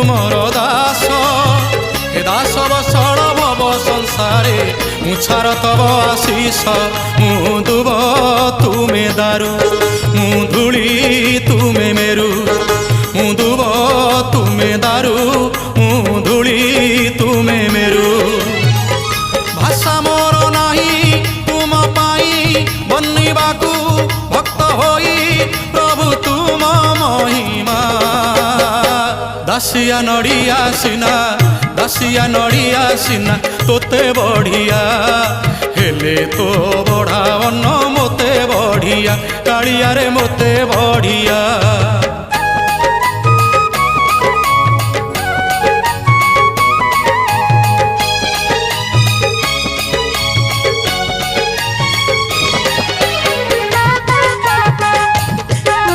तुमर दास हे दास बसड़ भव संसारे मुछार तब आशीष मु दुब तुमे दारू मु धूली तुमे मेरु मु दुब तुमे दारू मु धूली तुमे मेरु भाषा मोर नाही तुम पाई बनिबाकू भक्त होई प्रभु तुम महिमा दासिया नड़िया सिना दासिया नड़िया सिना तोते बढ़िया हेले तो बढ़ा अन्न मोते बढ़िया कालिया रे मोते बढ़िया।